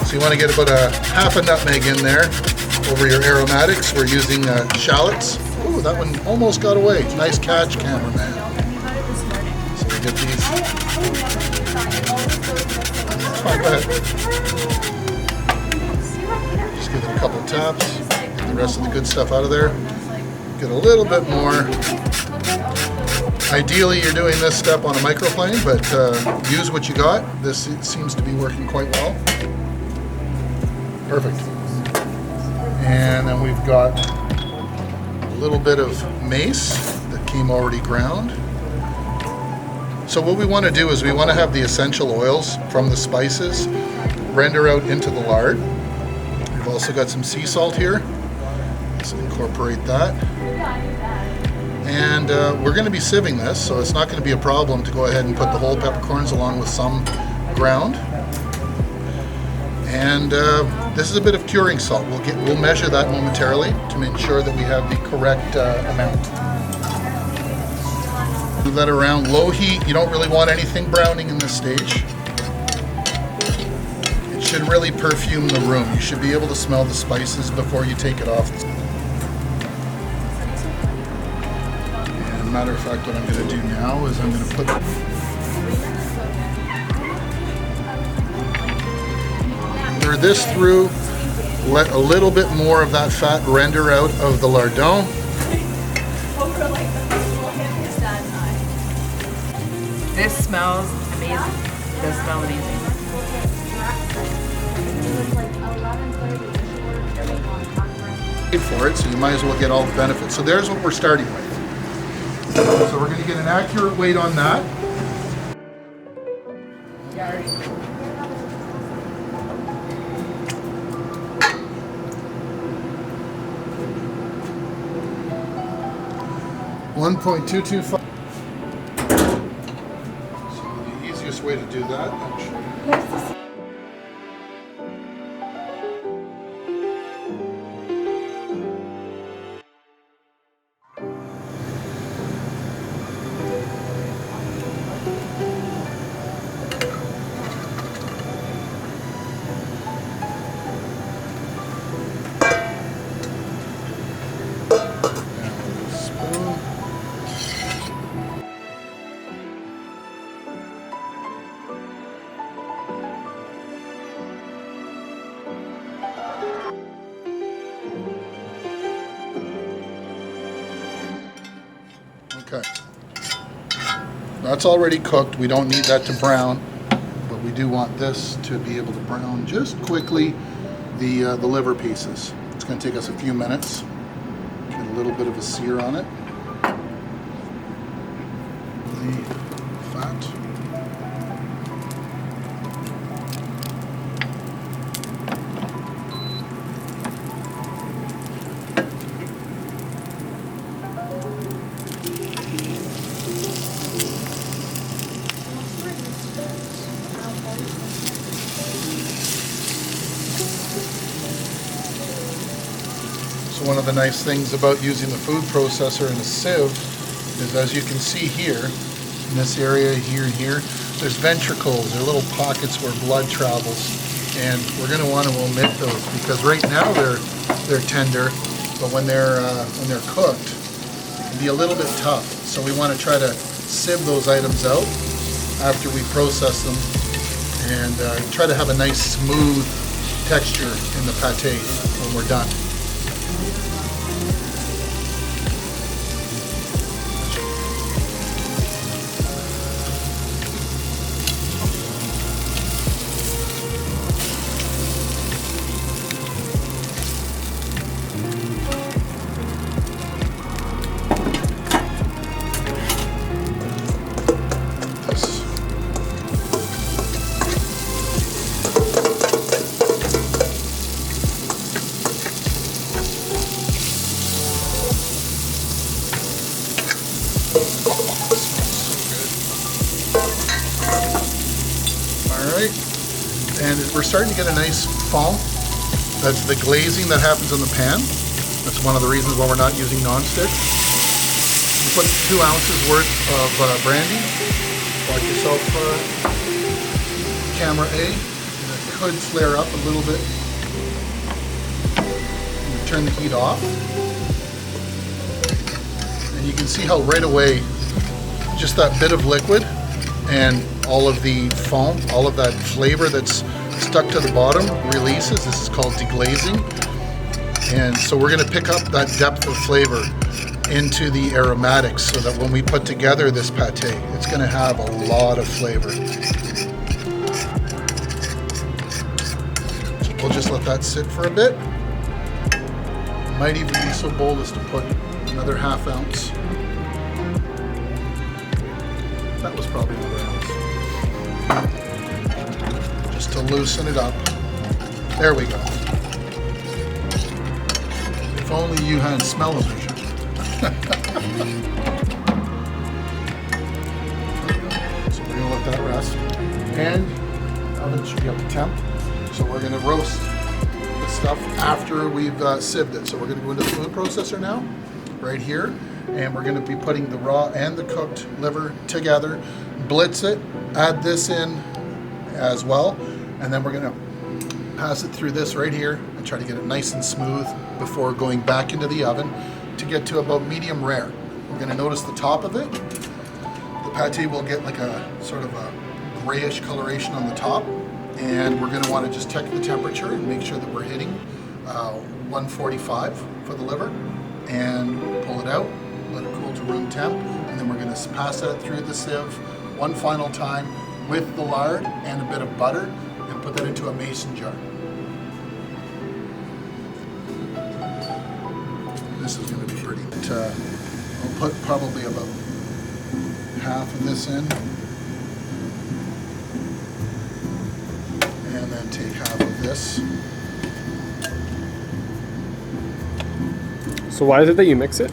So you want to get about a half a nutmeg in there over your aromatics. We're using shallots. Ooh, that one almost got away. Nice catch, cameraman. So we get these. Fine, go ahead. Just give it a couple taps. Get the rest of the good stuff out of there. Get a little bit more. Ideally, you're doing this step on a microplane, but use what you got. This seems to be working quite well. Perfect. And then we've got a little bit of mace that came already ground. So what we want to do is we want to have the essential oils from the spices render out into the lard. We've also got some sea salt here. Let's incorporate that. And we're going to be sieving this, so it's not going to be a problem to go ahead and put the whole peppercorns along with some ground. And this is a bit of curing salt. We'll measure that momentarily to make sure that we have the correct amount. Move that around low heat. You don't really want anything browning in this stage. It should really perfume the room. You should be able to smell the spices before you take it off. Matter of fact, what I'm going to do now is I'm going to pour this through, let a little bit more of that fat render out of the lardon. This smells amazing. It does smell amazing. Paid for it, so you might as well get all the benefits. So there's what we're starting with. So we're going to get an accurate weight on that. .225. So the easiest way to do that, actually. Okay, that's already cooked. We don't need that to brown, but we do want this to be able to brown just quickly the liver pieces. It's going to take us a few minutes. Get a little bit of a sear on it. The fat. So one of the nice things about using the food processor and a sieve is, as you can see here, in this area, here and here, there's ventricles, or little pockets where blood travels, and we're going to want to omit those because right now they're tender, but when they're cooked, it can be a little bit tough. So we want to try to sieve those items out after we process them, and try to have a nice smooth texture in the pate when we're done. And we're starting to get a nice foam. That's the glazing that happens in the pan. That's one of the reasons why we're not using non-stick. You put 2 ounces worth of brandy. Watch yourself, camera A. could flare up a little bit. Turn the heat off. And you can see how right away, just that bit of liquid and all of the foam, all of that flavor that's stuck to the bottom releases. This is called deglazing. And so we're going to pick up that depth of flavor into the aromatics so that when we put together this pate, it's going to have a lot of flavor. So we'll just let that sit for a bit. Might even be so bold as to put another ½ ounce. That was probably another ounce. Just to loosen it up. There we go. If only you had smell-o-vision. So we're gonna let that rest. And the oven should be up to temp. So we're gonna roast the stuff after we've sieved it. So we're gonna go into the food processor now, right here. And we're gonna be putting the raw and the cooked liver together, blitz it, add this in as well. And then we're gonna pass it through this right here and try to get it nice and smooth before going back into the oven to get to about medium rare. We're gonna notice the top of it. The pate will get like a sort of a grayish coloration on the top. And we're gonna wanna just check the temperature and make sure that we're hitting 145 for the liver. And pull it out, let it cool to room temp. And then we're gonna pass that through the sieve one final time with the lard and a bit of butter and put that into a mason jar. This is going to be pretty. I'll put probably about half of this in, and then take half of this. So why is it that you mix it?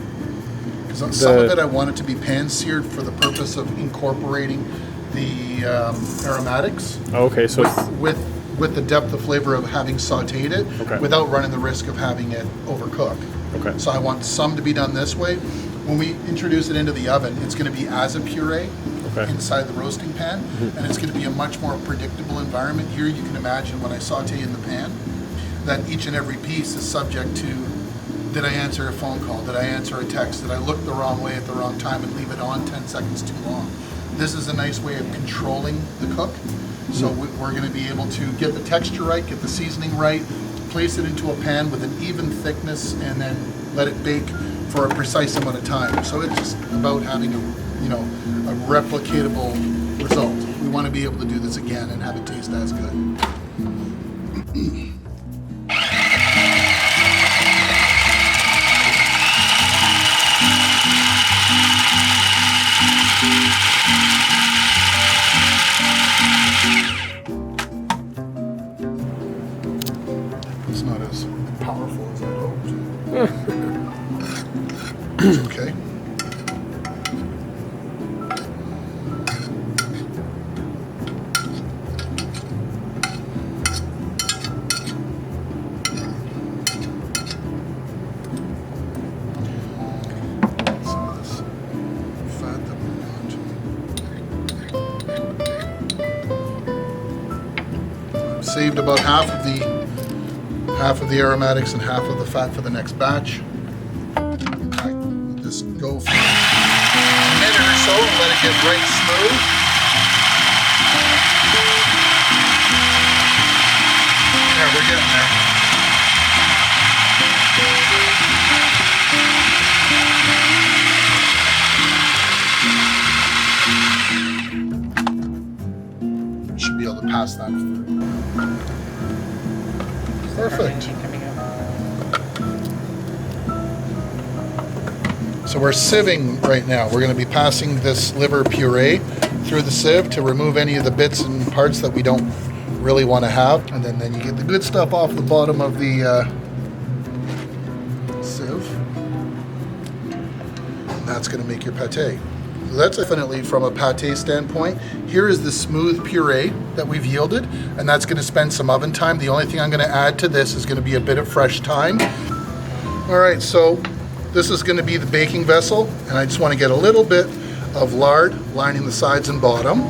Because some of it I want it to be pan-seared for the purpose of incorporating the aromatics. Okay, so with the depth of flavor of having sautéed it, okay, without running the risk of having it overcook. Okay. So I want some to be done this way. When we introduce it into the oven, it's going to be as a puree, okay, inside the roasting pan, and it's going to be a much more predictable environment. Here you can imagine when I saute in the pan, that each and every piece is subject to, did I answer a phone call? Did I answer a text? Did I look the wrong way at the wrong time and leave it on 10 seconds too long? This is a nice way of controlling the cook. So we're going to be able to get the texture right, get the seasoning right, place it into a pan with an even thickness, and then let it bake for a precise amount of time. So it's just about having a replicatable result. We want to be able to do this again and have it taste as good. It's not as powerful as I hoped. Okay. Some of this fat that we want. I've saved about half of the aromatics and half of the fat for the next batch. Just go for a minute or so and let it get right smooth. Yeah, we're getting there. Should be able to pass that through. Perfect. So we're sieving right now. We're going to be passing this liver puree through the sieve to remove any of the bits and parts that we don't really want to have. And then you get the good stuff off the bottom of the sieve. And that's going to make your pate. So that's definitely from a pate standpoint. Here is the smooth puree that we've yielded, and that's going to spend some oven time. The only thing I'm going to add to this is going to be a bit of fresh thyme. All right, so this is going to be the baking vessel, and I just want to get a little bit of lard lining the sides and bottom.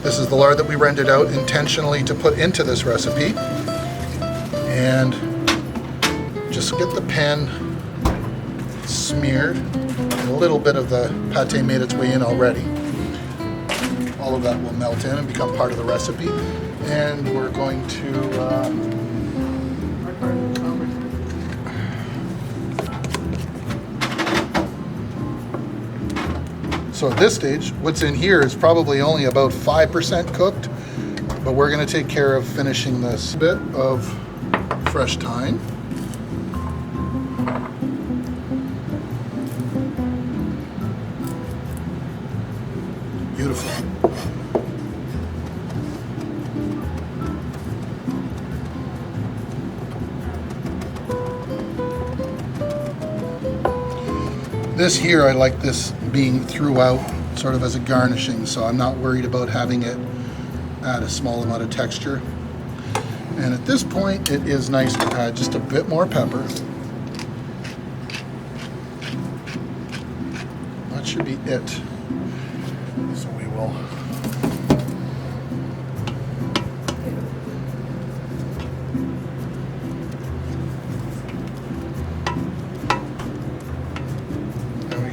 This is the lard that we rendered out intentionally to put into this recipe. And just get the pan smeared. A little bit of the pate made its way in already. All of that will melt in and become part of the recipe. And we're going to so at this stage, what's in here is probably only about 5% cooked, but we're going to take care of finishing this bit of fresh thyme. Beautiful. This here, I like this being throughout, sort of as a garnishing, so I'm not worried about having it add a small amount of texture. And at this point, it is nice to add just a bit more pepper. That should be it. So we will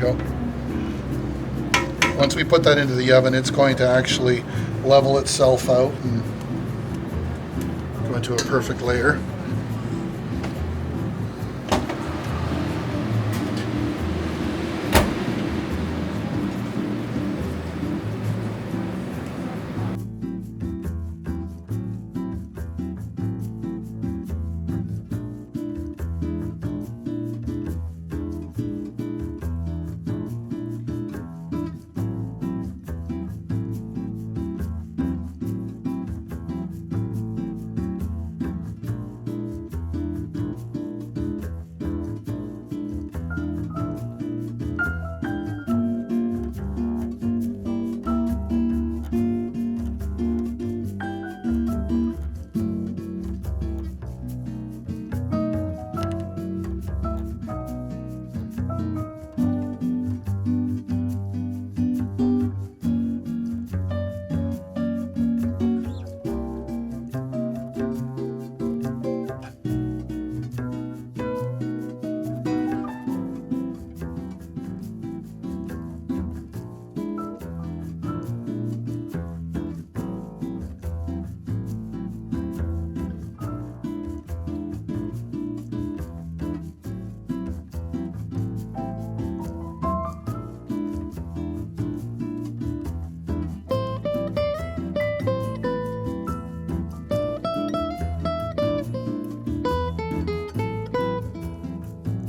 go. Once we put that into the oven, it's going to actually level itself out and go into a perfect layer.